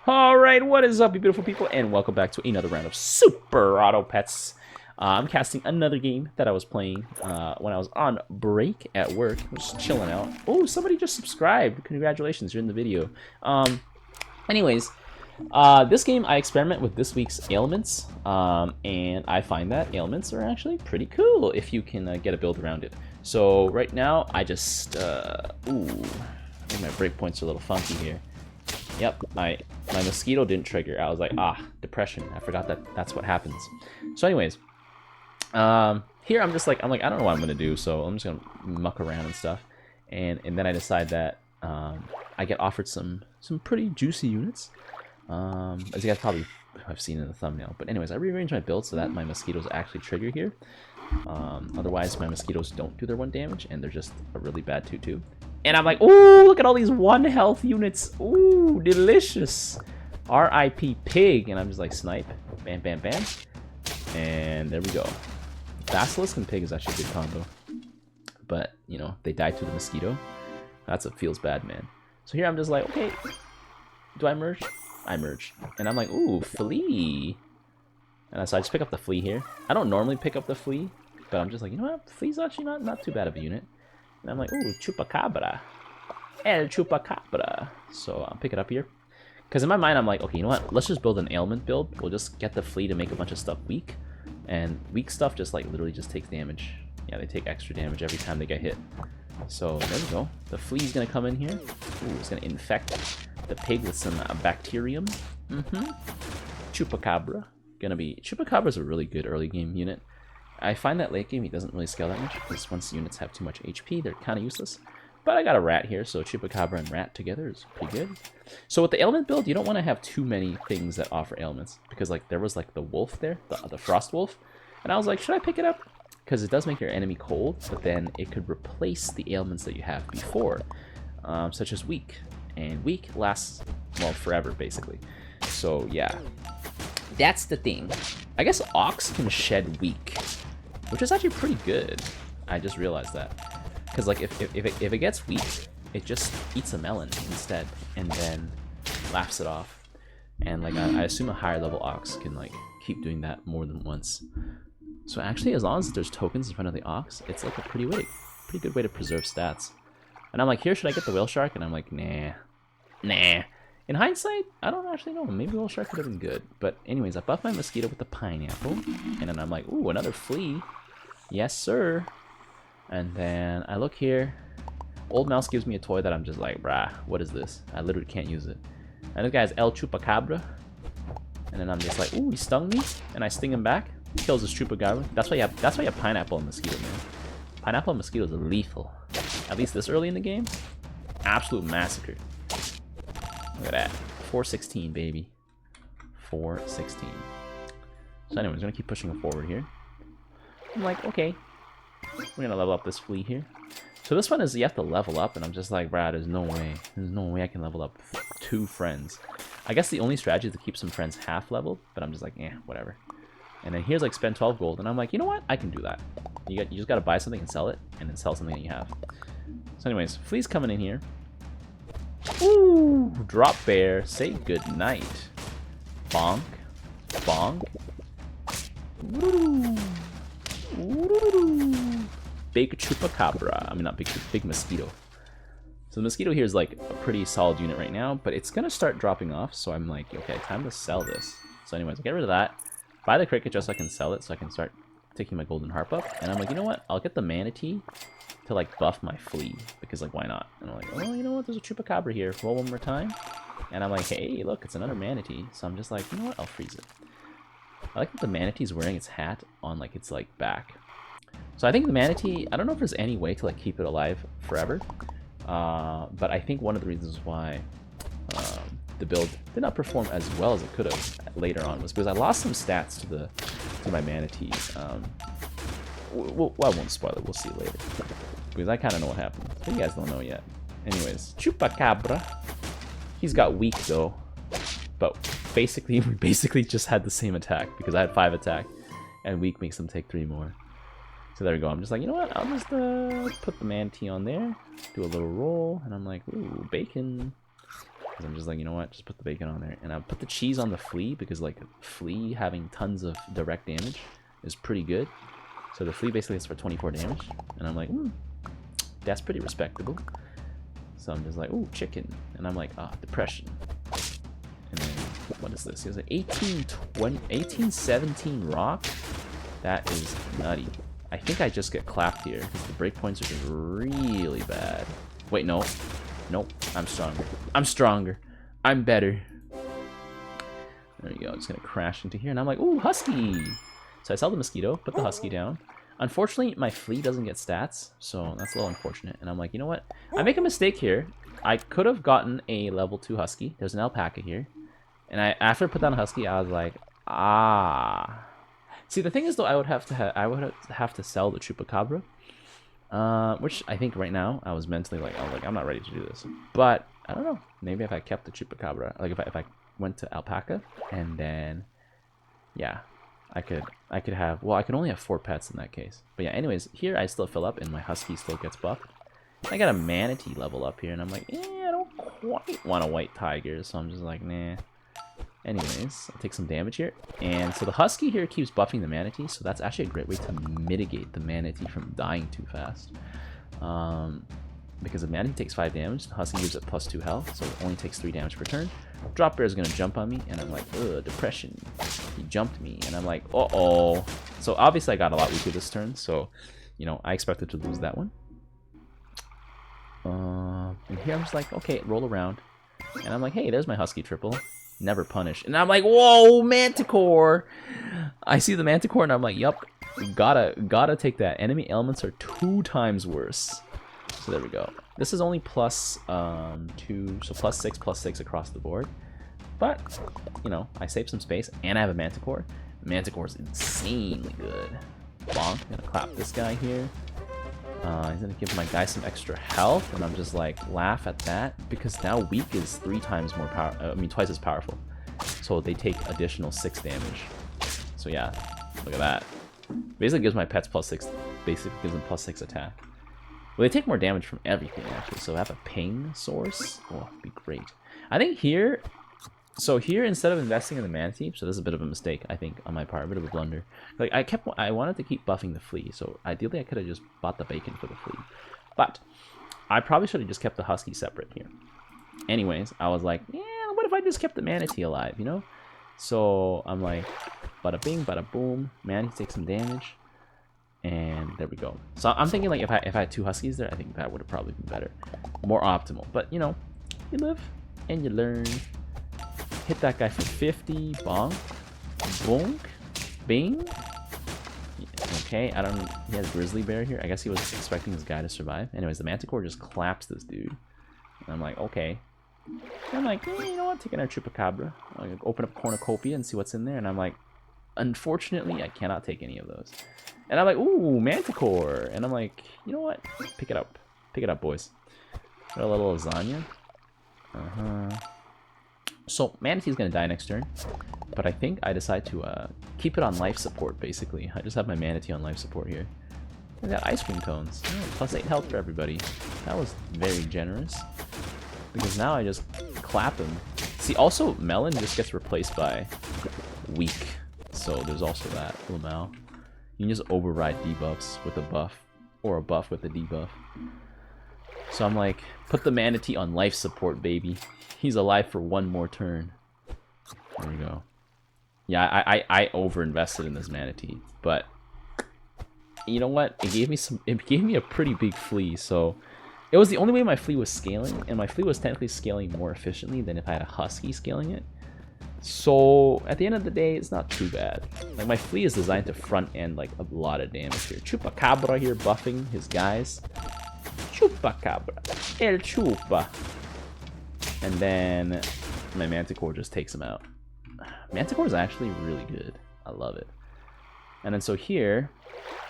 Alright, what is up, you beautiful people, and welcome back to another round of Super Auto Pets. I'm casting another game that I was playing when I was on break at work. I was just chilling out. Oh, somebody just subscribed. Congratulations, you're in the video. Anyways, this game I experiment with this week's ailments, and I find that ailments are actually pretty cool if you can get a build around it. So right now, I just, I think my breakpoints are a little funky here. Yep, my mosquito didn't trigger. I was like, depression. I forgot that that's what happens. So anyways, here I'm just like, I don't know what I'm gonna do, so I'm just gonna muck around and stuff. And then I decide that I get offered some pretty juicy units. As you guys probably have seen in the thumbnail. But anyways, I rearranged my build so that my mosquitoes actually trigger here. Otherwise, my mosquitoes don't do their 1 damage, and they're just a really bad 2/2. And I'm like, ooh, look at all these 1 health units. Ooh, delicious. R.I.P. Pig. And I'm just like, snipe. Bam, bam, bam. And there we go. Basilisk and Pig is actually a good combo. But, you know, they died to the mosquito. That's what feels bad, man. So here I'm just like, okay. Do I merge? I merge. And I'm like, ooh, flea. And so I just pick up the flea here. I don't normally pick up the flea. But I'm just like, you know what? Flea's actually not too bad of a unit. And I'm like, ooh, Chupacabra. El Chupacabra. So I'll pick it up here. Because in my mind, I'm like, okay, you know what? Let's just build an ailment build. We'll just get the flea to make a bunch of stuff weak. And weak stuff just like literally just takes damage. Yeah, they take extra damage every time they get hit. So there we go. The flea's going to come in here. Ooh, it's going to infect the pig with some bacterium. Chupacabra. Chupacabra's a really good early game unit. I find that late game he doesn't really scale that much, because once units have too much HP, they're kind of useless. But I got a rat here, so Chupacabra and rat together is pretty good. So with the ailment build, you don't want to have too many things that offer ailments, because like there was like the wolf there, the frost wolf, and I was like, should I pick it up? Because it does make your enemy cold, but then it could replace the ailments that you have before, such as weak. And weak lasts, well, forever, basically. So yeah, that's the thing. I guess ox can shed weak, which is actually pretty good. I just realized that. Because like if it gets weak, it just eats a melon instead and then laughs it off. And like I assume a higher level ox can like keep doing that more than once. So actually, as long as there's tokens in front of the ox, it's like a pretty good way to preserve stats. And I'm like, here, should I get the whale shark? And I'm like, nah. In hindsight, I don't actually know. Maybe whale shark would have been good. But anyways, I buff my mosquito with the pineapple. And then I'm like, ooh, another flea. Yes, sir. And then I look here. Old Mouse gives me a toy that I'm just like, brah, what is this? I literally can't use it. And this guy's El Chupacabra. And then I'm just like, ooh, he stung me. And I sting him back. Kills his Chupacabra. That's why you have pineapple and mosquito, man. Pineapple and mosquito is lethal. At least this early in the game. Absolute massacre. Look at that. 416, baby. 416. So anyways, I'm gonna keep pushing it forward here. I'm like, okay. We're gonna level up this flea here. So this one is you have to level up, and I'm just like, brad, there's no way I can level up 2 friends. I guess the only strategy is to keep some friends half leveled, but I'm just like, whatever. And then here's like spend 12 gold, and I'm like, you know what? I can do that. You just gotta buy something and sell it, and then sell something that you have. So anyways, flea's coming in here. Ooh, drop bear, say good night. Bonk, bonk. Ooh. Ooh. Big Chupacabra. I mean, not big, big mosquito. So the mosquito here is like a pretty solid unit right now, but it's gonna start dropping off. So I'm like, okay, time to sell this. So anyways, I get rid of that. Buy the cricket just so I can sell it, so I can start taking my golden harp up. And I'm like, you know what? I'll get the manatee to like buff my flea, because like, why not? And I'm like, oh, you know what? There's a Chupacabra here. Roll one more time. And I'm like, hey, look, it's another manatee. So I'm just like, you know what? I'll freeze it. I like that the manatee's wearing its hat on like its like back. So I think the manatee, I don't know if there's any way to like keep it alive forever. But I think one of the reasons why the build did not perform as well as it could have later on was because I lost some stats to my manatee. Well, I won't spoil it. We'll see later. Because I kind of know what happened. But you guys don't know yet. Anyways, Chupacabra. He's got weak though. But basically, we basically just had the same attack because I had 5 attack. And weak makes them take 3 more. So there we go. I'm just like, you know what? I'll just put the manatee on there. Do a little roll. And I'm like, ooh, bacon. Because I'm just like, you know what? Just put the bacon on there. And I put the cheese on the flea because, like, flea having tons of direct damage is pretty good. So the flea basically hits for 24 damage. And I'm like, that's pretty respectable. So I'm just like, ooh, chicken. And I'm like, depression. And then, what is this? He has an 1817 rock? That is nutty. I think I just get clapped here because the breakpoints are just really bad. Wait, no. Nope. I'm stronger. I'm stronger. I'm better. There you go. Just gonna crash into here. And I'm like, ooh, husky. So I sell the mosquito, put the husky down. Unfortunately, my flea doesn't get stats, so that's a little unfortunate. And I'm like, you know what? I make a mistake here. I could have gotten a level 2 husky. There's an alpaca here. And after I put down a husky, I was like, See, the thing is, though, I would have to sell the chupacabra, which I think right now I was mentally like, I'm not ready to do this. But I don't know. Maybe if I kept the chupacabra, like if I went to alpaca, and then yeah, I could have. Well, I could only have 4 pets in that case. But yeah, anyways, here I still fill up, and my husky still gets buffed. I got a manatee level up here, and I'm like, I don't quite want a white tiger, so I'm just like, nah. Anyways, I'll take some damage here. And so the husky here keeps buffing the manatee, so that's actually a great way to mitigate the manatee from dying too fast. Because the manatee takes 5 damage, the husky gives it +2 health, so it only takes 3 damage per turn. Drop bear is going to jump on me, and I'm like, ugh, depression. He jumped me, and I'm like, uh-oh. So obviously I got a lot weaker this turn, so, you know, I expected to lose that one. And here I'm just like, okay, roll around. And I'm like, hey, there's my husky triple. Never punish. And I'm like, whoa, Manticore! I see the Manticore and I'm like, yup, gotta take that. Enemy elements are 2 times worse. So there we go. This is only +2, so +6 across the board. But, you know, I saved some space and I have a Manticore. Manticore is insanely good. Bonk, I'm gonna clap this guy here. He's gonna give my guy some extra health, and I'm just like, laugh at that, because now weak is 3 times more power. Twice as powerful. So they take additional 6 damage. So yeah, look at that. Basically gives my pets +6. Basically gives them +6 attack. Well, they take more damage from everything actually. So I have a pain source. Oh, it'd be great. I think here. So here, instead of investing in the manatee, so this is a bit of a mistake, I think, on my part, a bit of a blunder. Like, I wanted to keep buffing the flea, so ideally I could have just bought the bacon for the flea. But I probably should have just kept the husky separate here. Anyways, I was like, yeah, what if I just kept the manatee alive, you know? So I'm like, bada bing, bada boom, manatee takes some damage, and there we go. So I'm thinking, like, if I had 2 huskies there, I think that would have probably been better, more optimal. But you know, you live and you learn. Hit that guy for 50. Bonk. Bonk. Bing. Okay, I don't know. He has grizzly bear here. I guess he was expecting his guy to survive. Anyways, the Manticore just claps this dude. And I'm like, okay. And I'm like, you know what? Take another chupacabra. I'll open up cornucopia and see what's in there. And I'm like, unfortunately, I cannot take any of those. And I'm like, ooh, Manticore. And I'm like, you know what? Pick it up. Pick it up, boys. Got a little lasagna. So Manatee's gonna die next turn, but I think I decide to keep it on life support, basically. I just have my Manatee on life support here. I got ice cream cones. Oh, +8 health for everybody. That was very generous. Because now I just clap him. See, also, Melon just gets replaced by weak. So there's also that. Lamau. You can just override debuffs with a buff, or a buff with a debuff. So I'm like, put the Manatee on life support, baby. He's alive for 1 more turn. There we go. Yeah, I over-invested in this Manatee, but you know what? It gave me a pretty big flea, so it was the only way my flea was scaling, and my flea was technically scaling more efficiently than if I had a husky scaling it. So at the end of the day, it's not too bad. Like, my flea is designed to front end like a lot of damage here. Chupacabra here buffing his guys. Chupacabra. El Chupa. And then my Manticore just takes him out. Manticore is actually really good. I love it. And then so here,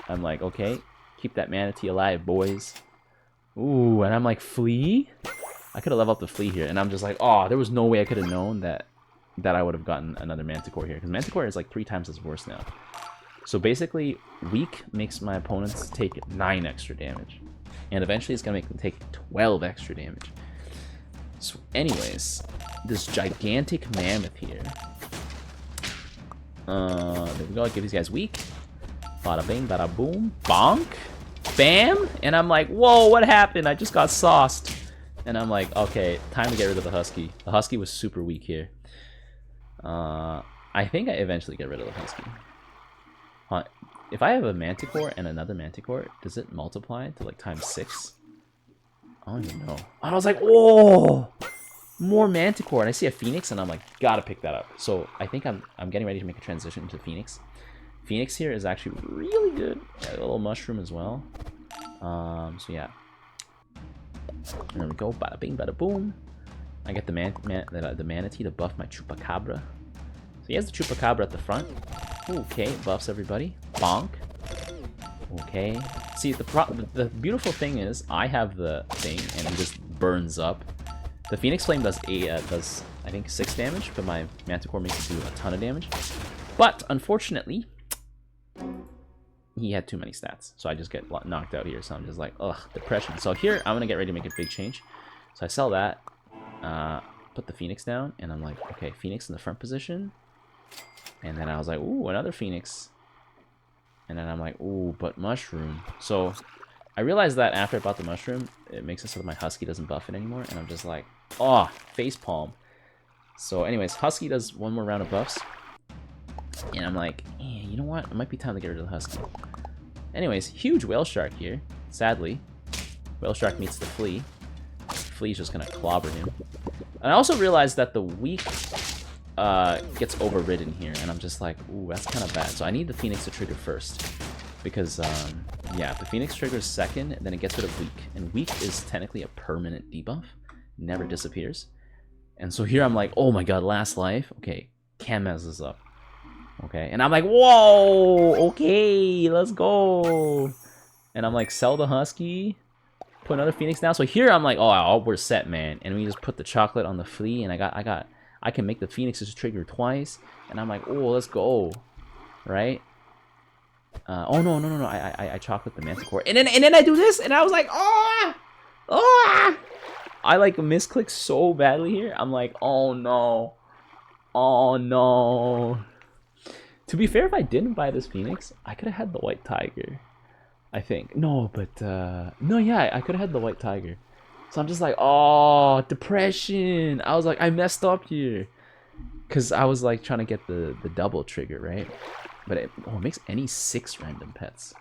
I'm like, okay, keep that Manatee alive, boys. Ooh, and I'm like, flea? I could have leveled up the flea here. And I'm just like, oh, there was no way I could have known that I would have gotten another Manticore here. Because Manticore is like 3 times as worse now. So basically, weak makes my opponents take 9 extra damage. And eventually it's going to make them take 12 extra damage. So anyways, this gigantic mammoth here. There we go. I'll give these guys weak. Bada bing, bada boom. Bonk. Bam. And I'm like, whoa, what happened? I just got sauced. And I'm like, okay, time to get rid of the Husky. The Husky was super weak here. I think I eventually get rid of the Husky. Huh. If I have a Manticore and another Manticore, does it multiply to like ×6? I don't even know. And I was like, whoa! More Manticore. And I see a Phoenix and I'm like, gotta pick that up. So I think I'm getting ready to make a transition into Phoenix. Phoenix here is actually really good. Yeah, a little mushroom as well. So yeah. And there we go. Bada bing, bada boom. I get the manatee to buff my Chupacabra. So he has the Chupacabra at the front. Okay, buffs everybody. Bonk. Okay. See, the beautiful thing is, I have the thing, and he just burns up. The Phoenix Flame does I think 6 damage, but my Manticore makes it do a ton of damage. But unfortunately, he had too many stats, so I just get knocked out here. So I'm just like, ugh, depression. So here I'm gonna get ready to make a big change. So I sell that, put the Phoenix down, and I'm like, okay, Phoenix in the front position. And then I was like, ooh, another Phoenix. And then I'm like, ooh, but mushroom. So I realized that after I bought the mushroom, it makes it so that my Husky doesn't buff it anymore. And I'm just like, oh, facepalm. So anyways, Husky does one more round of buffs. And I'm like, you know what? It might be time to get rid of the Husky. Anyways, huge Whale Shark here. Sadly, Whale Shark meets the Flea. Flea's just gonna clobber him. And I also realized that the weak gets overridden here, and I'm just like, ooh, that's kind of bad. So I need the Phoenix to trigger first, because yeah, if the Phoenix triggers second, then it gets rid of weak, and weak is technically a permanent debuff, never disappears. And so here I'm like, oh my god, last life. Okay, Kamez is up. Okay, and I'm like, whoa, okay, let's go. And I'm like, sell the Husky, put another Phoenix down. So here I'm like, oh, we're set, man. And we just put the chocolate on the Flea, and I can make the Phoenixes trigger twice, and I'm like, oh, let's go, right? Oh no, I chocolate the Manticore, and then I do this, and I was like, oh, I like misclick so badly here. I'm like, oh no. To be fair, if I didn't buy this Phoenix, I could have had the White Tiger, I think. No, but no, yeah, I could have had the White Tiger. So I'm just like, oh, depression. I was like, I messed up here. Because I was like trying to get the double trigger, right? But it makes any 6 random pets.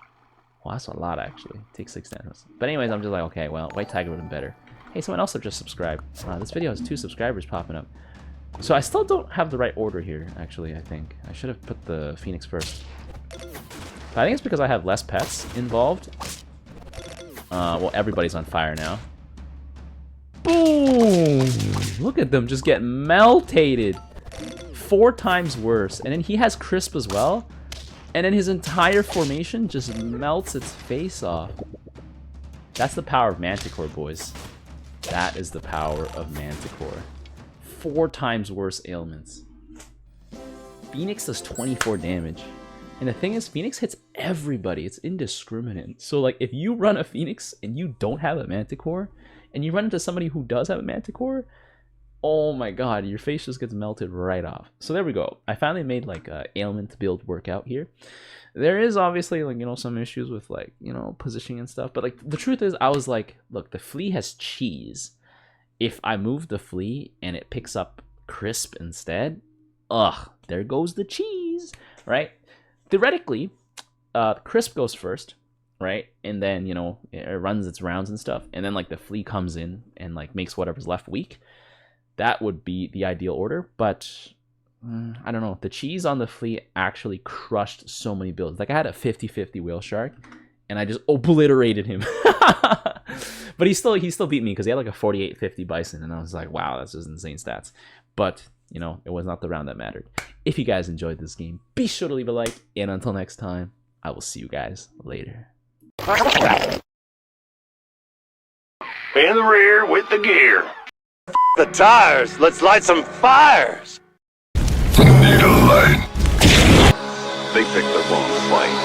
Well, that's a lot, actually. It takes 6 damage. But anyways, I'm just like, okay, well, White Tiger would have been better. Hey, someone else just subscribed. This video has 2 subscribers popping up. So I still don't have the right order here, actually, I think. I should have put the Phoenix first. But I think it's because I have less pets involved. Well, everybody's on fire now. Boom! Look at them just get meltated. 4 times worse. And then he has Crisp as well. And then his entire formation just melts its face off. That's the power of Manticore, boys. That is the power of Manticore. 4 times worse ailments. Phoenix does 24 damage. And the thing is, Phoenix hits everybody. It's indiscriminate. So like, if you run a Phoenix and you don't have a Manticore, and you run into somebody who does have a Manticore, oh my god, your face just gets melted right off. So there we go. I finally made like a ailment build workout here. There is obviously like, you know, some issues with like, you know, positioning and stuff. But like, the truth is, I was like, look, the Flea has cheese. If I move the Flea and it picks up Crisp instead, ugh, there goes the cheese, right? Theoretically, Crisp goes first, right? And then, you know, it runs its rounds and stuff. And then like the Flea comes in and like makes whatever's left weak. That would be the ideal order. But I don't know. The cheese on the Flea actually crushed so many builds. Like I had a 50-50 Whale Shark and I just obliterated him. But he still beat me because he had like a 48-50 Bison. And I was like, wow, that's just insane stats. But, you know, it was not the round that mattered. If you guys enjoyed this game, be sure to leave a like. And until next time, I will see you guys later. In the rear with the gear. The tires, let's light some fires. Need a light. They picked the wrong fight.